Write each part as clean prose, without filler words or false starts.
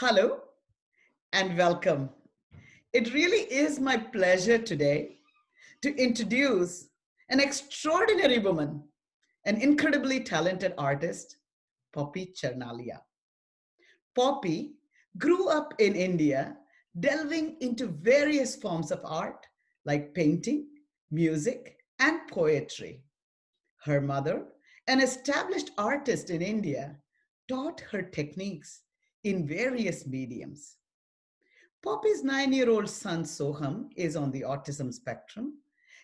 Hello and welcome. It really is my pleasure today to introduce an extraordinary woman, an incredibly talented artist, Poppy Charnalia. Poppy grew up in India, delving into various forms of art like painting, music, and poetry. Her mother, an established artist in India, taught her techniques in various mediums. Poppy's 9-year-old son Soham is on the autism spectrum.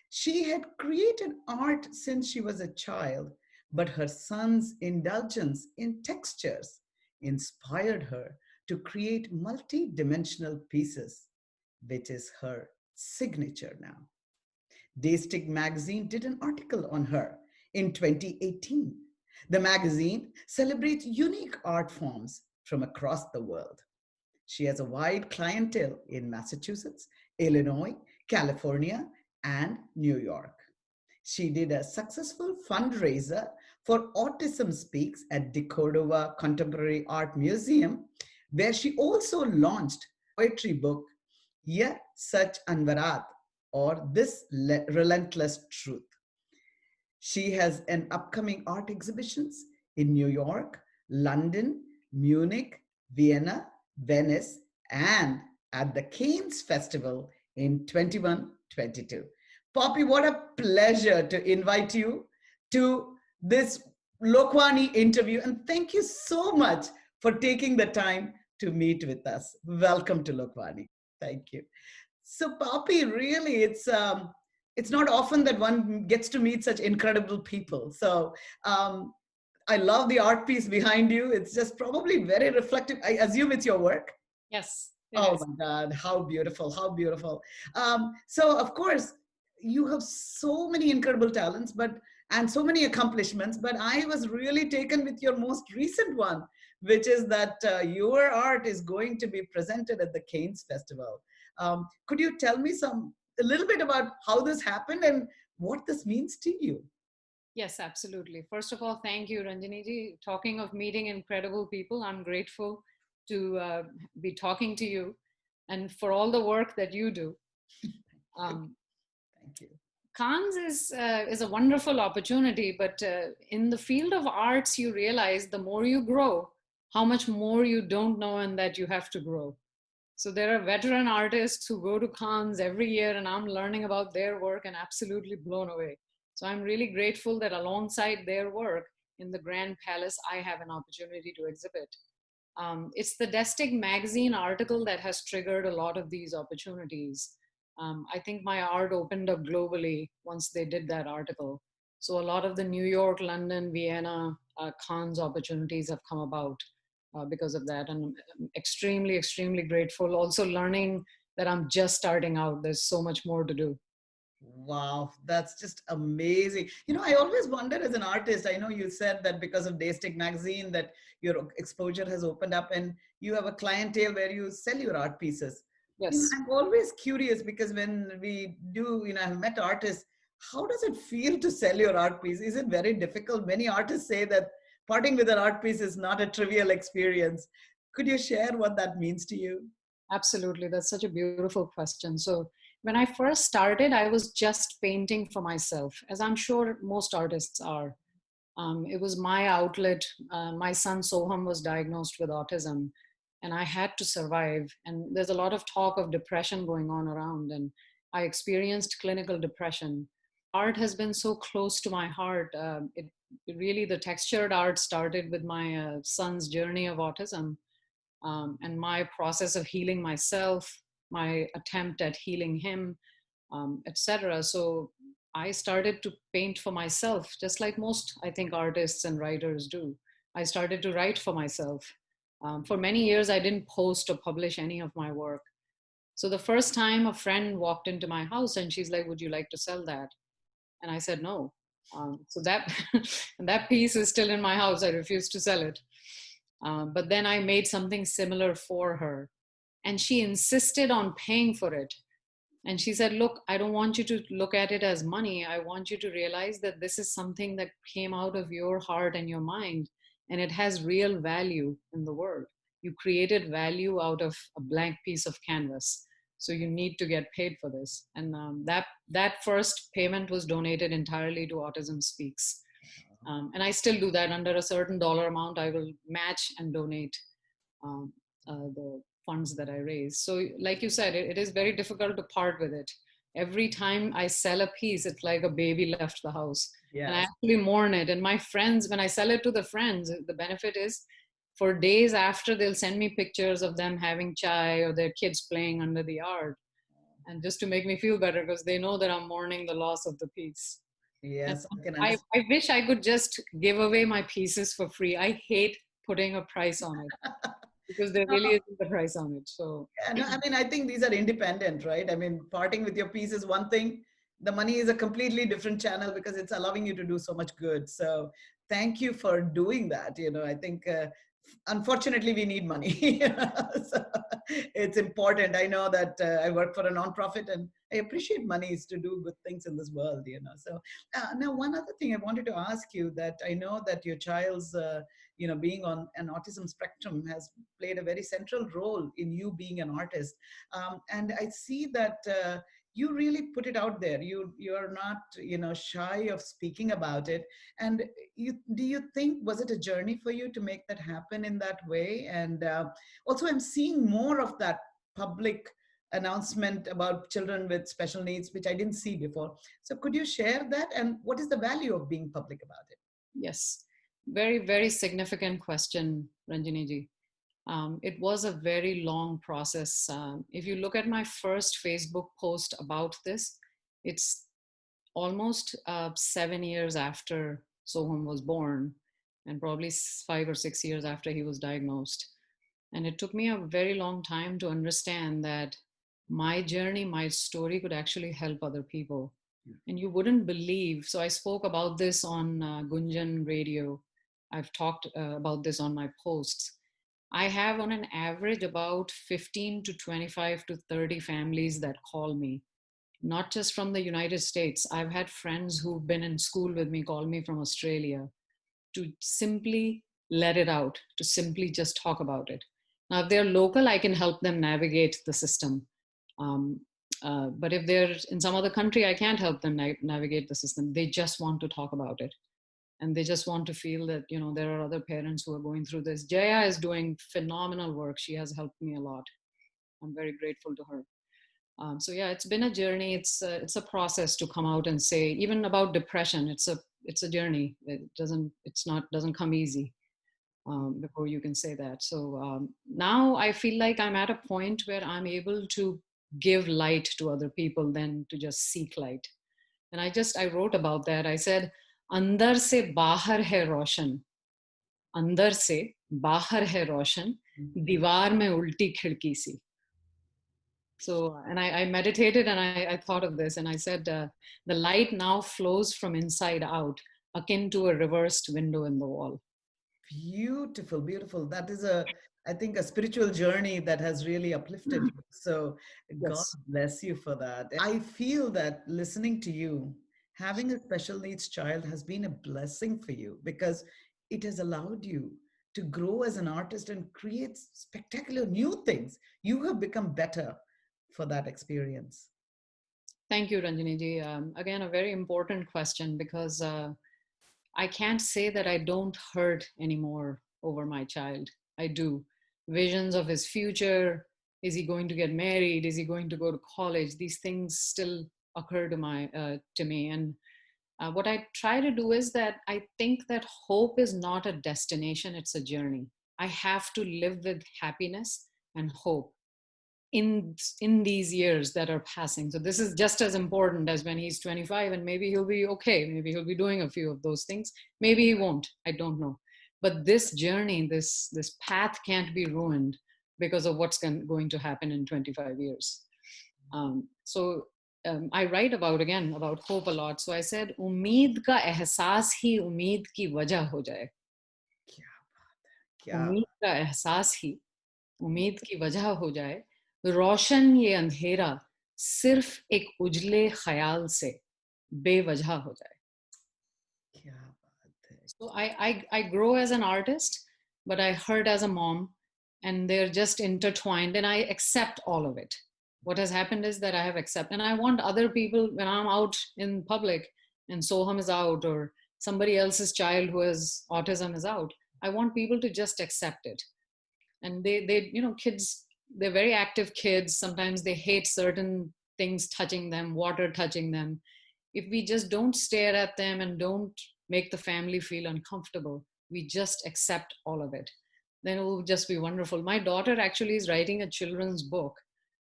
She had created art since she was a child, but her son's indulgence in textures inspired her to create multi-dimensional pieces, which is her signature now. Daystig magazine did an article on her in 2018. The magazine celebrates unique art forms from across the world. She has a wide clientele in Massachusetts, Illinois, California, and New York. She did a successful fundraiser for Autism Speaks at the Cordova Contemporary Art Museum, where she also launched a poetry book, Ye Sach Anvarat, or This Relentless Truth. She has an upcoming art exhibitions in New York, London, Munich, Vienna, Venice, and at the Cannes Festival in 21-22. Poppy, what a pleasure to invite you to this Lokvani interview. And thank you so much for taking the time to meet with us. Welcome to Lokvani. Thank you. So Poppy, really, it's not often that one gets to meet such incredible people. So um, I love the art piece behind you. It's just probably very reflective. I assume it's your work. Yes, it Oh is. my God, how beautiful, how beautiful. So of course, you have so many incredible talents, but and so many accomplishments, but I was really taken with your most recent one, which is that your art is going to be presented at the Cannes Festival. Could you tell me a little bit about how this happened and what this means to you? Yes, absolutely. First of all, thank you, Ranjini ji. Talking of meeting incredible people, I'm grateful to be talking to you and for all the work that you do. Um, Thank you. Cannes is a wonderful opportunity, but in the field of arts, you realize the more you grow, how much more you don't know and that you have to grow. So there are veteran artists who go to Cannes every year, and I'm learning about their work and absolutely blown away. So I'm really grateful that alongside their work in the Grand Palace, I have an opportunity to exhibit. It's the Destig magazine article that has triggered a lot of these opportunities. I think my art opened up globally once they did that article. So a lot of the New York, London, Vienna, Cannes opportunities have come about because of that. And I'm extremely, extremely grateful. Also learning that I'm just starting out. There's so much more to do. Wow, that's just amazing. You know, I always wondered as an artist, I know you said that because of Daystig magazine that your exposure has opened up and you have a clientele where you sell your art pieces. You know, Yes. I'm always curious because when we do, I've met artists, how does it feel to sell your art piece? Is it very difficult? Many artists say that parting with an art piece is not a trivial experience. Could you share what that means to you? Absolutely. That's such a beautiful question. So, when I first started, I was just painting for myself, as I'm sure most artists are. It was my outlet. My son Soham was diagnosed with autism, and I had to survive. And there's a lot of talk of depression going on around, and I experienced clinical depression. Art has been so close to my heart. It really, the textured art started with my son's journey of autism and my process of healing myself, my attempt at healing him, etc. So I started to paint for myself, just like most, I think, artists and writers do. I started to write for myself. For many years, I didn't post or publish any of my work. So the first time a friend walked into my house and she's like, "Would you like to sell that?" And I said no. So that that piece is still in my house. I refuse to sell it. But then I made something similar for her, and she insisted on paying for it. And she said, "Look, I don't want you to look at it as money. I want you to realize that this is something that came out of your heart and your mind, and it has real value in the world." You created value out of a blank piece of canvas. So you need to get paid for this. And that first payment was donated entirely to Autism Speaks. And I still do that. Under a certain dollar amount, I will match and donate um, the funds that I raise. So, like you said, it is very difficult to part with it. Every time I sell a piece, it's like a baby left the house. And I Yes. actually mourn it. And my friends, when I sell it to the friends, the benefit is for days after, they'll send me pictures of them having chai or their kids playing under the art. And just to make me feel better, because they know that I'm mourning the loss of the piece. And Yes, I can I, understand. I wish I could just give away my pieces for free. I hate putting a price on it because there really isn't a price on it. So Yeah, no, I mean, I think these are independent, right? I mean, parting with your piece is one thing. The money is a completely different channel because it's allowing you to do so much good. So thank you for doing that. I think unfortunately we need money. So it's important. I know that I work for a nonprofit and I appreciate monies to do good things in this world. So now one other thing I wanted to ask you, that I know that your child's being on an autism spectrum has played a very central role in you being an artist. And I see that you really put it out there. You're not shy of speaking about it. And do you think, was it a journey for you to make that happen in that way? And also I'm seeing more of that public announcement about children with special needs, which I didn't see before. So could you share that, and what is the value of being public about it? yes, very, very significant question, Ranjini ji. It was a very long process. If you look at my first Facebook post about this, it's almost 7 years after Soham was born, and probably 5 or 6 years after he was diagnosed. And it took me a very long time to understand that my journey, my story could actually help other people. And you wouldn't believe. So I spoke about this on Gunjan Radio. I've talked about this on my posts. I have on an average about 15 to 25 to 30 families that call me, not just from the United States. I've had friends who've been in school with me call me from Australia to simply let it out, to simply just talk about it. Now, if they're local, I can help them navigate the system. Um, but if they're in some other country, I can't help them navigate the system. They just want to talk about it. And they just want to feel that, there are other parents who are going through this. Jaya is doing phenomenal work. She has helped me a lot. I'm very grateful to her. So yeah, it's been a journey. It's a process to come out and say, even about depression. It's a journey. Doesn't come easy before you can say that. So now I feel like I'm at a point where I'm able to give light to other people than to just seek light. And I wrote about that. I said, अंदर से बाहर है रोशन, अंदर से बाहर है रोशन, दीवार में उल्टी खिड़की सी. So, and I meditated and I thought of this and I said, the light now flows from inside out, akin to a reversed window in the wall. Beautiful, beautiful. That is I think, a spiritual journey that has really uplifted you. So God Yes. bless you for that. I feel that listening to you, having a special needs child has been a blessing for you, because it has allowed you to grow as an artist and create spectacular new things. You have become better for that experience. Thank you, Ranjini ji. Again, a very important question, because I can't say that I don't hurt anymore over my child. I do. Visions of his future. Is he going to get married? Is he going to go to college? These things still occur to me. And what I try to do is that I think that hope is not a destination, it's a journey. I have to live with happiness and hope in these years that are passing. So this is just as important as when he's 25, and maybe he'll be okay. Maybe he'll be doing a few of those things. Maybe he won't. I don't know. But this journey, this path can't be ruined because of what's going to happen in 25 years. So I write about hope a lot. So I said, उम्मीद का एहसास ही उम्मीद की वजह हो जाए. क्या क्या उम्मीद का एहसास ही उम्मीद की वजह हो जाए. रोशन ये अंधेरा सिर्फ एक उजले ख्याल से बेवजह हो जाए. क्या बात है. So I grow as an artist, but I hurt as a mom. and they're just intertwined, and I accept all of it. What has happened is that I have accepted, and I want other people, when I'm out in public and Soham is out, or somebody else's child who has autism is out, I want people to just accept it. And kids, they're very active kids. Sometimes they hate certain things touching them, water touching them. If we just don't stare at them and don't make the family feel uncomfortable, we just accept all of it, then it will just be wonderful. My daughter actually is writing a children's book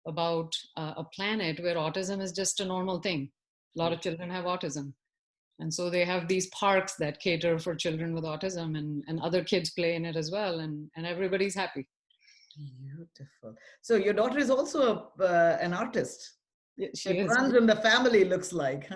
about a planet where autism is just a normal thing. A lot of children have autism. And so they have these parks that cater for children with autism, and other kids play in it as well. And everybody's happy. Beautiful. So your daughter is also an artist. Yeah, It she is runs in the family, looks like.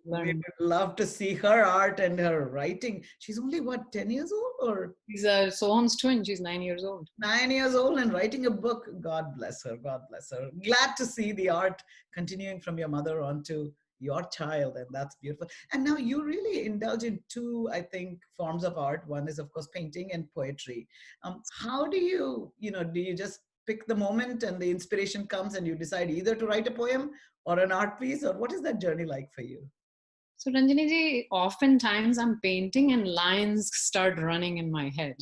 We learning. would love to see her art and her writing. She's only what, 10 years old or She's Soham's twin. She's 9 years old. 9 years old and writing a book? God bless her. God bless her. Glad to see the art continuing from your mother onto your child, and that's beautiful. And now you really indulge in two, I think, forms of art. One is, of course, painting and poetry. How do do you just pick the moment and the inspiration comes and you decide either to write a poem or an art piece, or what is that journey like for you? So Ranjani ji, oftentimes I'm painting and lines start running in my head.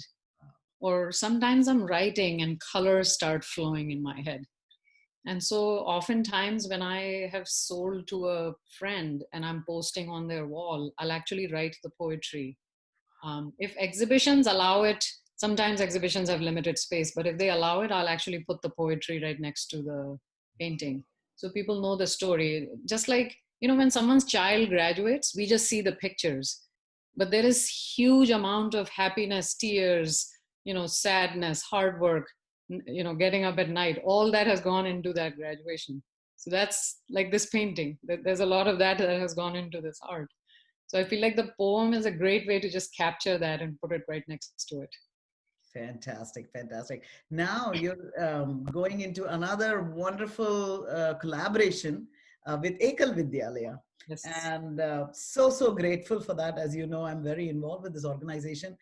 Or sometimes I'm writing and colors start flowing in my head. And so oftentimes when I have sold to a friend and I'm posting on their wall, I'll actually write the poetry. If exhibitions allow it, sometimes exhibitions have limited space, but if they allow it, I'll actually put the poetry right next to the painting. So people know the story. Just like, when someone's child graduates, we just see the pictures. But there is huge amount of happiness, tears, sadness, hard work, getting up at night. All that has gone into that graduation. So that's like this painting. There's a lot of that has gone into this art. So I feel like the poem is a great way to just capture that and put it right next to it. Fantastic, fantastic. Now you're going into another wonderful collaboration with Ekal Vidyalaya. Yes. And so grateful for that. As you know, I'm very involved with this organization.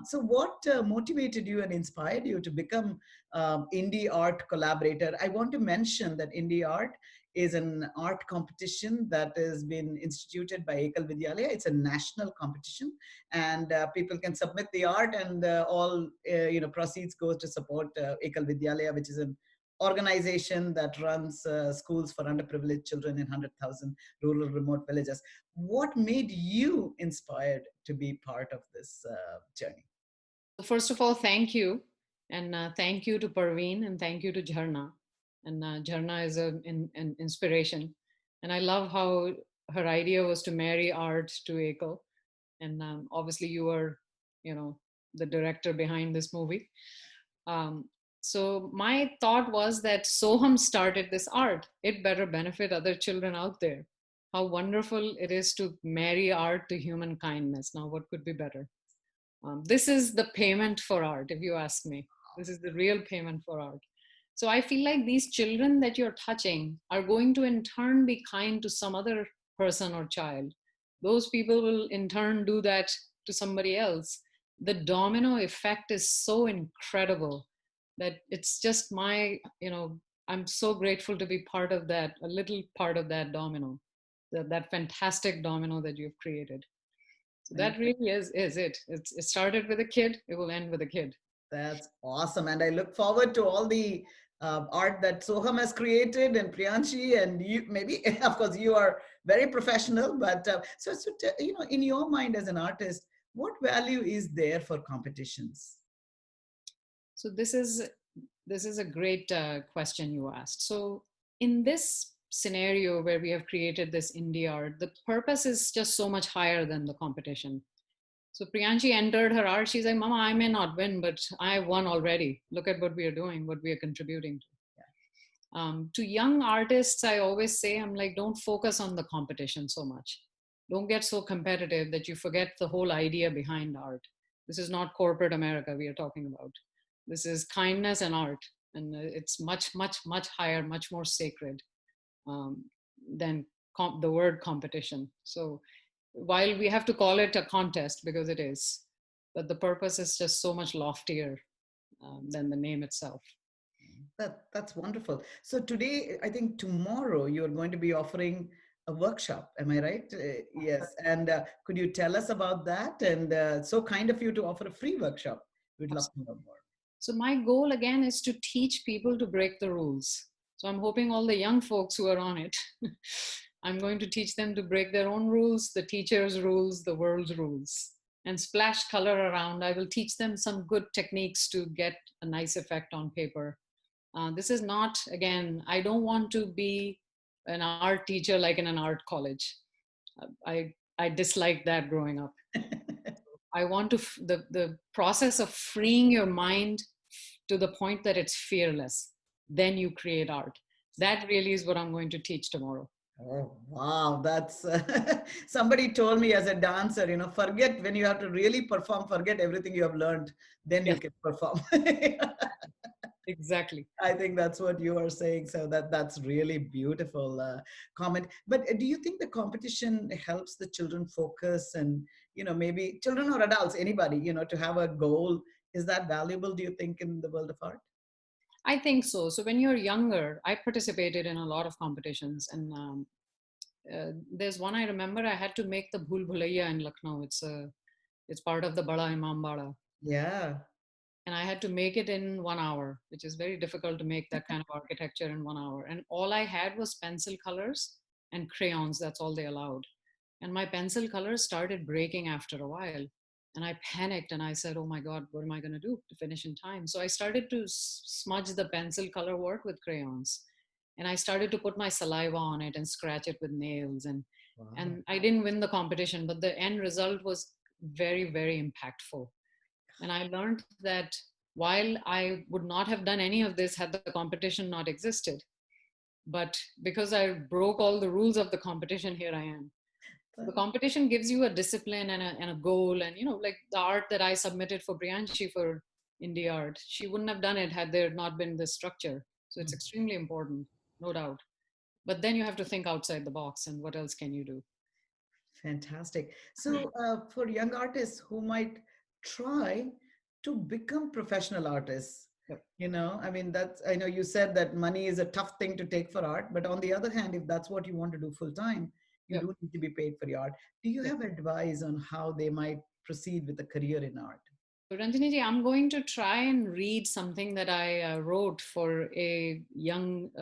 So what motivated you and inspired you to become IndiART collaborator? I want to mention that IndiART is an art competition that has been instituted by Ekal Vidyalaya. It's a national competition, and people can submit the art, and all proceeds goes to support Ekal Vidyalaya, which is an organization that runs schools for underprivileged children in 100,000 rural remote villages. What made you inspired to be part of this journey? First of all, thank you. And thank you to Parveen, and thank you to Jharna. And Jharna is an inspiration. And I love how her idea was to marry art to Ekal. And obviously you were, the director behind this movie. Um, so my thought was that Soham started this art. It better benefit other children out there. How wonderful it is to marry art to human kindness. Now, what could be better? This is the payment for art, if you ask me. This is the real payment for art. So I feel like these children that you're touching are going to in turn be kind to some other person or child. Those people will in turn do that to somebody else. The domino effect is so incredible that it's just I'm so grateful to be part of that, a little part of that domino, that fantastic domino that you've created. So that really is it. It started with a kid, it will end with a kid. That's awesome. And I look forward to all the art that Soham has created, and Priyanshi, and you, maybe, of course, you are very professional, but in your mind as an artist, what value is there for competitions? So this is a great question you asked. So in this scenario where we have created this IndiART, the purpose is just so much higher than the competition. So Priyanshi entered her art. She's like, Mama, I may not win, but I won already. Look at what we are doing, what we are contributing to. To young artists, I always say, I'm like, don't focus on the competition so much. Don't get so competitive that you forget the whole idea behind art. This is not corporate America we are talking about. This is kindness and art. And it's much, much, much higher, much more sacred than the word competition. So while we have to call it a contest, because it is, but the purpose is just so much loftier than the name itself. That's wonderful. So today, I think tomorrow you're going to be offering a workshop. Am I right? Yes. And could you tell us about that? And so kind of you to offer a free workshop. We'd love to know more. So my goal again is to teach people to break the rules. So I'm hoping all the young folks who are on it, I'm going to teach them to break their own rules, the teacher's rules, the world's rules, and splash color around. I will teach them some good techniques to get a nice effect on paper. This is not, again, I don't want to be an art teacher like in an art college. I disliked that growing up. I want to, the process of freeing your mind to the point that it's fearless. Then you create art. That really is what I'm going to teach tomorrow. Oh, wow. That's somebody told me as a dancer, forget when you have to really perform, forget everything you have learned, then you Yes, can perform. exactly. I think that's what you are saying. So that's really beautiful comment. But do you think the competition helps the children focus and, maybe children or adults, anybody, to have a goal? Is that valuable, do you think, in the world of art? I think so. So when you're younger, I participated in a lot of competitions, and there's one I remember. I had to make the Bhul Bhulaiya in Lucknow. It's part of the Bada Imam Bada, Yeah. and I had to make it in 1 hour, which is very difficult to make that kind of architecture in 1 hour. And all I had was pencil colors and crayons. That's all they allowed. And my pencil colors started breaking after a while. And I panicked and I said, oh my God, what am I going to do to finish in time? So I started to smudge the pencil color work with crayons. And I started to put my saliva on it and scratch it with nails. Wow. And I didn't win the competition, but the end result was very, very impactful. And I learned that while I would not have done any of this had the competition not existed, but because I broke all the rules of the competition, here I am. The competition gives you a discipline and a goal. And, like the art that I submitted for Priyanshi for IndiART, she wouldn't have done it had there not been this structure. So it's extremely important, no doubt. But then you have to think outside the box and what else can you do? Fantastic. So, for young artists who might try to become professional artists, Yep. I mean, I know you said that money is a tough thing to take for art, but on the other hand, if that's what you want to do full time, you Yep. do need to be paid for your art. Do you Yep. have advice on how they might proceed with a career in art? So Ranjani ji, I'm going to try and read something that I wrote for a young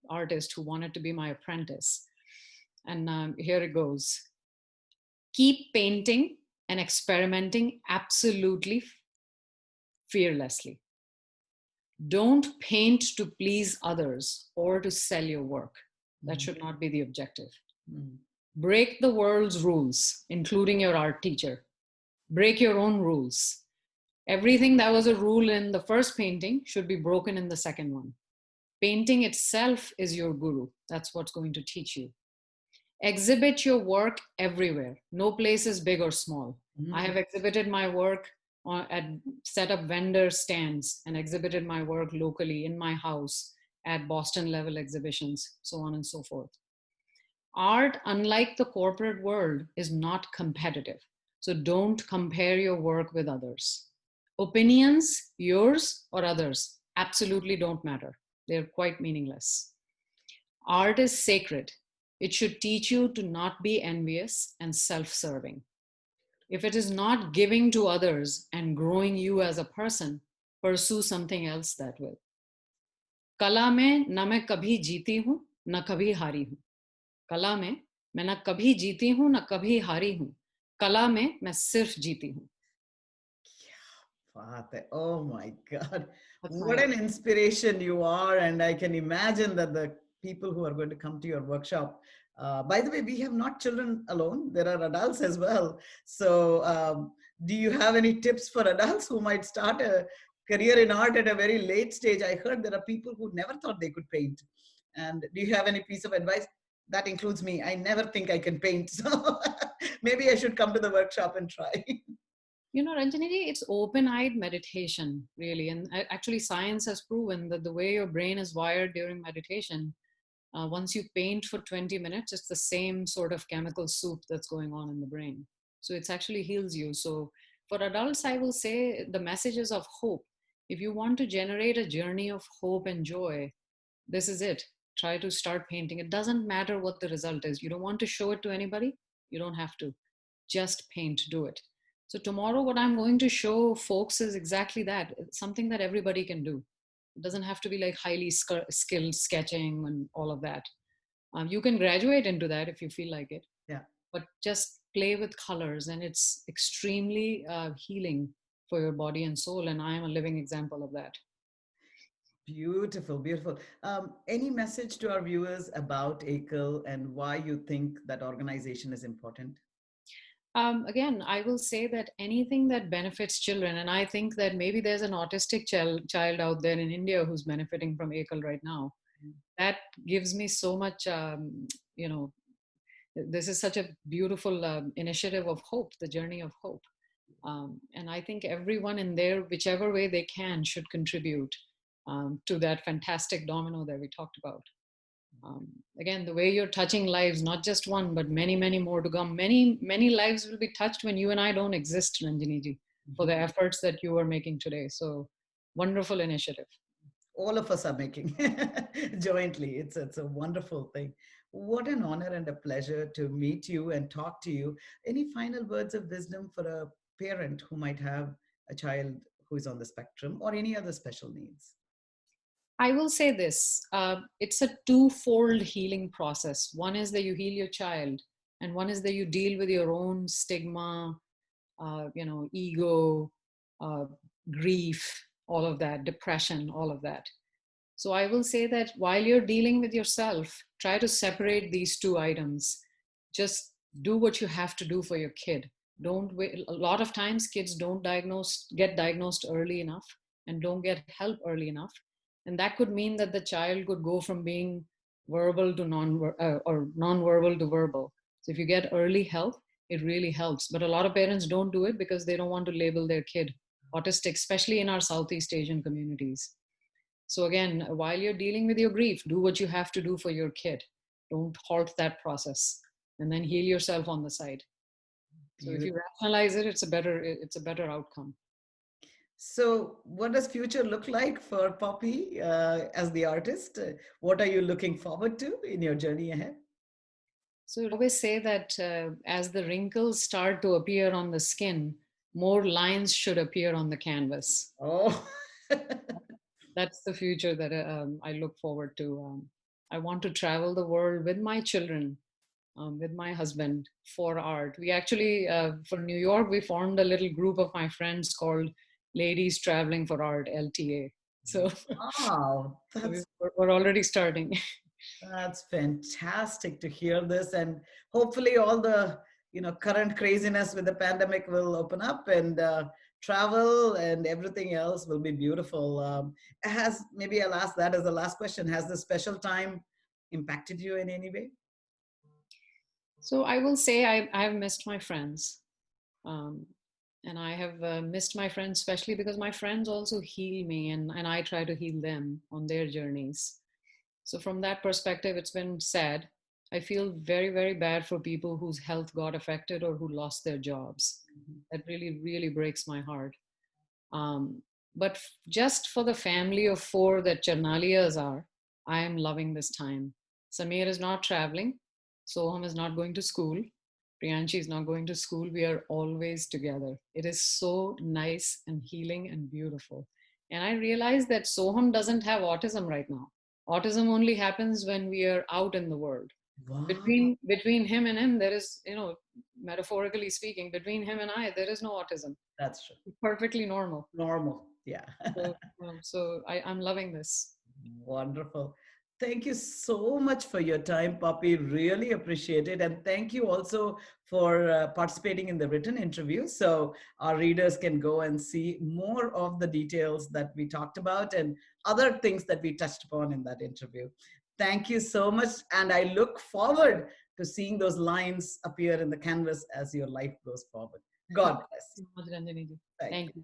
artist who wanted to be my apprentice. And here it goes. Keep painting and experimenting absolutely fearlessly. Don't paint to please others or to sell your work. That should not be the objective. Mm. Break the world's rules, including your art teacher. Break your own rules. Everything that was a rule in the first painting should be broken in the second one. Painting itself is your guru. That's what's going to teach you. Exhibit your work everywhere. No place is big or small. I have exhibited my work at set up vendor stands and exhibited my work locally in my house at Boston level exhibitions, so on and so forth. Art, unlike the corporate world, is not competitive. So don't compare your work with others. Opinions, yours or others, absolutely don't matter. They're quite meaningless. Art is sacred. It should teach you to not be envious and self-serving. If it is not giving to others and growing you as a person, pursue something else that will. कला में न मैं कभी जीती हूं न कभी हारी हूं. कला में मैं न कभी जीती हूं न कभी हारी हूं. कला में मैं सिर्फ जीती हूं. Father, oh my God. That's What my an inspiration you are. And I can imagine that the people who are going to come to your workshop, by the way, we have not children alone, there are adults as well. So, do you have any tips for adults who might start a career in art at a very late stage? I heard there are people who never thought they could paint. And do you have any piece of advice? That includes me. I never think I can paint. So, maybe I should come to the workshop and try. Ranjaniji, it's open-eyed meditation, really. And actually, science has proven that the way your brain is wired during meditation, once you paint for 20 minutes, it's the same sort of chemical soup that's going on in the brain. So it actually heals you. So for adults, I will say the messages of hope. If you want to generate a journey of hope and joy, this is it. Try to start painting. It doesn't matter what the result is. You don't want to show it to anybody, you don't have to. Just paint, do it. So tomorrow what I'm going to show folks is exactly that. It's something that everybody can do. It doesn't have to be like highly skilled sketching and all of that. You can graduate into that if you feel like it, Yeah. but just play with colors, and it's extremely healing for your body and soul, and I am a living example of that. Beautiful, beautiful. Any message to our viewers about Ekal and why you think that organization is important? Again, I will say that anything that benefits children, and I think that maybe there's an autistic child out there in India who's benefiting from Ekal right now. That gives me so much, you know, this is such a beautiful initiative of hope, the journey of hope. And I think everyone in there, whichever way they can, should contribute to that fantastic domino that we talked about. Again, the way you're touching lives, not just one, but many, many more to come. Many, many lives will be touched when you and I don't exist, Ranjaniji, for the efforts that you are making today. So, wonderful initiative. All of us are making jointly. It's a wonderful thing. What an honor and a pleasure to meet you and talk to you. Any final words of wisdom for a parent who might have a child who is on the spectrum or any other special needs? I will say this, it's a twofold healing process. One is that you heal your child, and one is that you deal with your own stigma, ego, uh, grief, all of that, depression, all of that. So I will say that while you're dealing with yourself, try to separate these two items. Just do what you have to do for your kid. Don't wait. A lot of times kids don't get diagnosed early enough and don't get help early enough. And that could mean that the child could go from being verbal to or non-verbal to verbal. So if you get early help, it really helps. But a lot of parents don't do it because they don't want to label their kid autistic, especially in our Southeast Asian communities. So again, while you're dealing with your grief, do what you have to do for your kid. Don't halt that process, and then heal yourself on the side. So if you Beautiful. rationalize it, it's a better outcome. So, what does future look like for Poppy as the artist? What are you looking forward to in your journey ahead? So I always say that as the wrinkles start to appear on the skin, more lines should appear on the canvas. Oh, That's the future that I look forward to. I want to travel the world with my children, with my husband for art. We actually, for New York, we formed a little group of my friends called Ladies Traveling for Art, LTA. So wow, we're already starting. that's fantastic to hear this, and hopefully all the current craziness with the pandemic will open up and travel and everything else will be beautiful. Has maybe I'll ask that as the last question. Has the special time impacted you in any way? So I will say I've missed my friends. Um, and I have missed my friends, especially because my friends also heal me, and I try to heal them on their journeys. So from that perspective, it's been sad. I feel very, very bad for people whose health got affected or who lost their jobs. That really, really breaks my heart. But just for the family of four that Charnalias are, I am loving this time. Samir is not traveling. Soham is not going to school. Priyanshi is not going to school. We are always together. It is so nice and healing and beautiful. And I realize that Soham doesn't have autism right now. Autism only happens when we are out in the world. Wow, Between him and him, there is, metaphorically speaking, between him and I, there is no autism. that's true. It's perfectly normal. Normal, yeah. I'm loving this. Wonderful. Thank you so much for your time, Poppy. Really appreciate it. And thank you also for participating in the written interview. So our readers can go and see more of the details that we talked about and other things that we touched upon in that interview. Thank you so much. And I look forward to seeing those lines appear in the canvas as your life goes forward. God Thank bless. you so much, Ranjani ji. Thank Thank you. you.